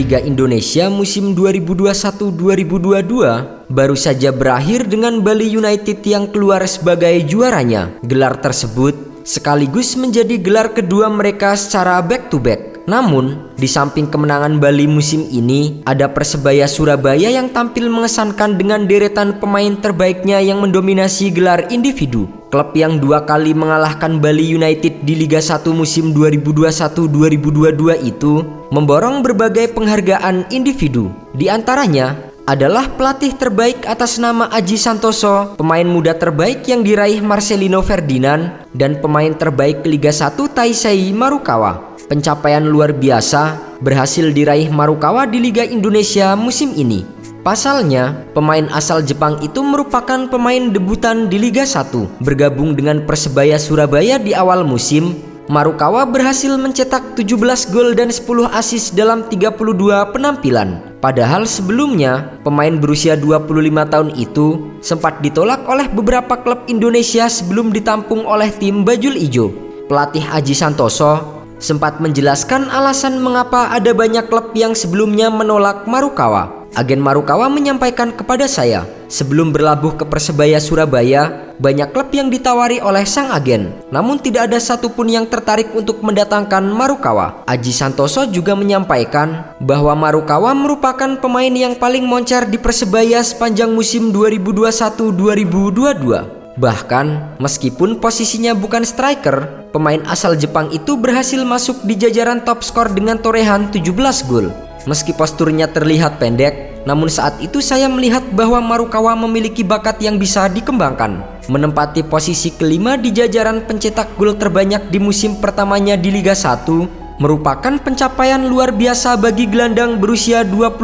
Liga Indonesia musim 2021-2022 baru saja berakhir dengan Bali United yang keluar sebagai juaranya. Gelar tersebut sekaligus menjadi gelar kedua mereka secara back-to-back. Namun, di samping kemenangan Bali musim ini, ada Persebaya Surabaya yang tampil mengesankan dengan deretan pemain terbaiknya yang mendominasi gelar individu. Klub yang 2 kali mengalahkan Bali United di Liga 1 musim 2021-2022 itu memborong berbagai penghargaan individu. Di antaranya adalah pelatih terbaik atas nama Aji Santoso, pemain muda terbaik yang diraih Marcelino Ferdinand, dan pemain terbaik Liga 1 Taisei Marukawa. Pencapaian luar biasa berhasil diraih Marukawa di Liga Indonesia musim ini. Pasalnya, pemain asal Jepang itu merupakan pemain debutan di Liga 1. Bergabung dengan Persebaya Surabaya di awal musim, Marukawa berhasil mencetak 17 gol dan 10 assist dalam 32 penampilan. Padahal sebelumnya, pemain berusia 25 tahun itu sempat ditolak oleh beberapa klub Indonesia sebelum ditampung oleh tim Bajul Ijo. Pelatih Aji Santoso sempat menjelaskan alasan mengapa ada banyak klub yang sebelumnya menolak Marukawa. Agen Marukawa menyampaikan kepada saya, sebelum berlabuh ke Persebaya Surabaya, banyak klub yang ditawari oleh sang agen, namun tidak ada satupun yang tertarik untuk mendatangkan Marukawa. Aji Santoso juga menyampaikan bahwa Marukawa merupakan pemain yang paling moncer di Persebaya sepanjang musim 2021-2022. Bahkan, meskipun posisinya bukan striker, pemain asal Jepang itu berhasil masuk di jajaran top skor dengan torehan 17 gol. Meski posturnya terlihat pendek, namun saat itu saya melihat bahwa Marukawa memiliki bakat yang bisa dikembangkan. Menempati posisi kelima di jajaran pencetak gol terbanyak di musim pertamanya di Liga 1 merupakan pencapaian luar biasa bagi gelandang berusia 25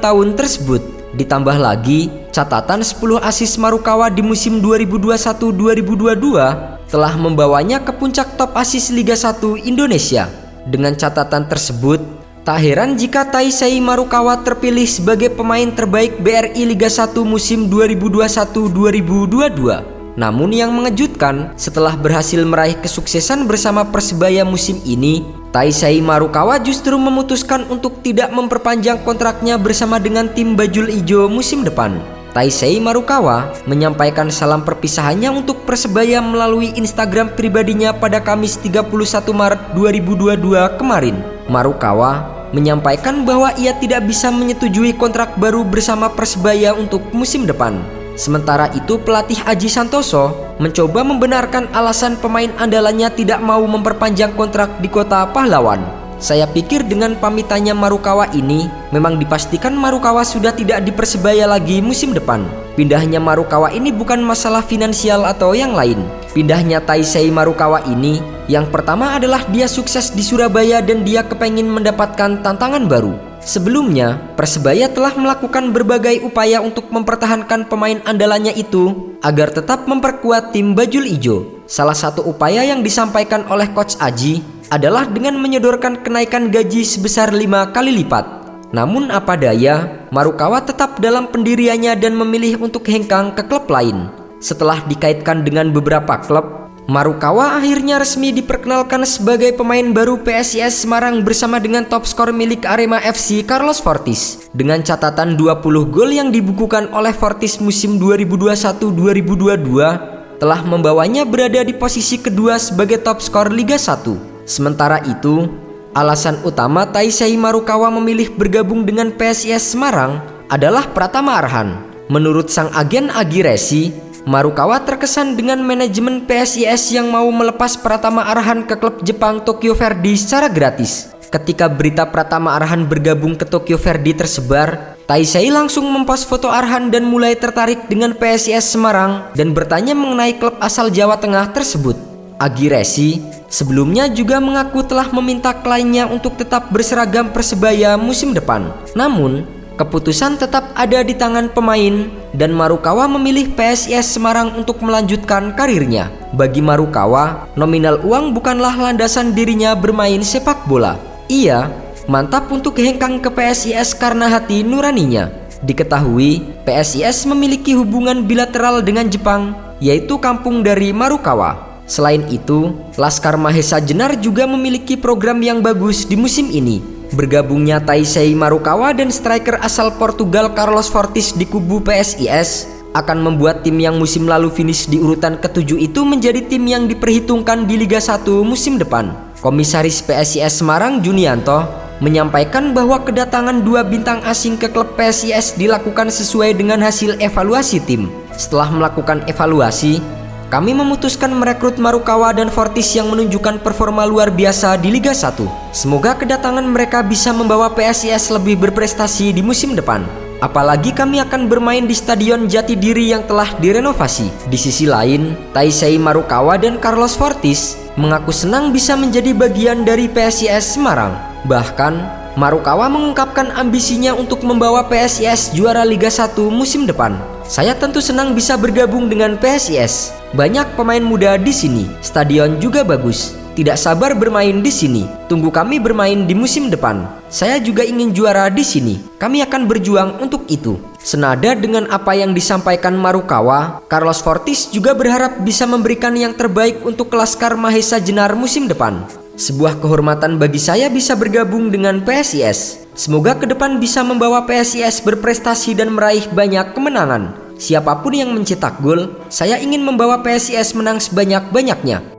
tahun tersebut. Ditambah lagi, catatan 10 assist Marukawa di musim 2021-2022 telah membawanya ke puncak top assist Liga 1 Indonesia. Dengan catatan tersebut, tak heran jika Taisei Marukawa terpilih sebagai pemain terbaik BRI Liga 1 musim 2021-2022. Namun yang mengejutkan, setelah berhasil meraih kesuksesan bersama Persebaya musim ini, Taisei Marukawa justru memutuskan untuk tidak memperpanjang kontraknya bersama dengan tim Bajul Ijo musim depan. Taisei Marukawa menyampaikan salam perpisahannya untuk Persebaya melalui Instagram pribadinya pada Kamis 31 Maret 2022 kemarin. Marukawa menyampaikan bahwa ia tidak bisa menyetujui kontrak baru bersama Persebaya untuk musim depan. Sementara itu, pelatih Aji Santoso mencoba membenarkan alasan pemain andalannya tidak mau memperpanjang kontrak di Kota Pahlawan. Saya pikir dengan pamitannya Marukawa ini, memang dipastikan Marukawa sudah tidak di Persebaya lagi musim depan. Pindahnya Marukawa ini bukan masalah finansial atau yang lain. Pindahnya Taisei Marukawa ini, yang pertama adalah dia sukses di Surabaya dan dia kepengin mendapatkan tantangan baru. Sebelumnya, Persebaya telah melakukan berbagai upaya untuk mempertahankan pemain andalannya itu agar tetap memperkuat tim Bajul Ijo. Salah satu upaya yang disampaikan oleh Coach Aji adalah dengan menyodorkan kenaikan gaji sebesar 5 kali lipat. Namun apa daya, Marukawa tetap dalam pendiriannya dan memilih untuk hengkang ke klub lain. Setelah dikaitkan dengan beberapa klub, Marukawa akhirnya resmi diperkenalkan sebagai pemain baru PSIS Semarang bersama dengan top skor milik Arema FC Carlos Fortis. Dengan catatan 20 gol yang dibukukan oleh Fortis musim 2021-2022 telah membawanya berada di posisi kedua sebagai top skor Liga 1. Sementara itu, alasan utama Taisei Marukawa memilih bergabung dengan PSIS Semarang adalah Pratama Arhan. Menurut sang agen Agi Resi, Marukawa terkesan dengan manajemen PSIS yang mau melepas Pratama Arhan ke klub Jepang Tokyo Verdy secara gratis. Ketika berita Pratama Arhan bergabung ke Tokyo Verdy tersebar, Taisei langsung mempost foto Arhan dan mulai tertarik dengan PSIS Semarang dan bertanya mengenai klub asal Jawa Tengah tersebut. Agi Resi sebelumnya juga mengaku telah meminta kliennya untuk tetap berseragam Persebaya musim depan. Namun, keputusan tetap ada di tangan pemain dan Marukawa memilih PSIS Semarang untuk melanjutkan karirnya. Bagi Marukawa, nominal uang bukanlah landasan dirinya bermain sepak bola. Ia mantap untuk hengkang ke PSIS karena hati nuraninya. Diketahui, PSIS memiliki hubungan bilateral dengan Jepang, yaitu kampung dari Marukawa. Selain itu, Laskar Mahesa Jenar juga memiliki program yang bagus di musim ini. Bergabungnya Taisei Marukawa dan striker asal Portugal Carlos Fortes di kubu PSIS akan membuat tim yang musim lalu finish di urutan ke-7 itu menjadi tim yang diperhitungkan di Liga 1 musim depan. Komisaris PSIS Semarang Junianto menyampaikan bahwa kedatangan 2 bintang asing ke klub PSIS dilakukan sesuai dengan hasil evaluasi tim. Setelah melakukan evaluasi, kami memutuskan merekrut Marukawa dan Fortes yang menunjukkan performa luar biasa di Liga 1. Semoga kedatangan mereka bisa membawa PSIS lebih berprestasi di musim depan. Apalagi kami akan bermain di Stadion Jatidiri yang telah direnovasi. Di sisi lain, Taisei Marukawa dan Carlos Fortes mengaku senang bisa menjadi bagian dari PSIS Semarang. Bahkan, Marukawa mengungkapkan ambisinya untuk membawa PSIS juara Liga 1 musim depan. Saya tentu senang bisa bergabung dengan PSIS. Banyak pemain muda di sini. Stadion juga bagus. Tidak sabar bermain di sini. Tunggu kami bermain di musim depan. Saya juga ingin juara di sini. Kami akan berjuang untuk itu. Senada dengan apa yang disampaikan Marukawa, Carlos Fortes juga berharap bisa memberikan yang terbaik untuk Laskar Mahesa Jenar musim depan. Sebuah kehormatan bagi saya bisa bergabung dengan PSIS. Semoga ke depan bisa membawa PSIS berprestasi dan meraih banyak kemenangan. Siapapun yang mencetak gol, saya ingin membawa PSIS menang sebanyak-banyaknya.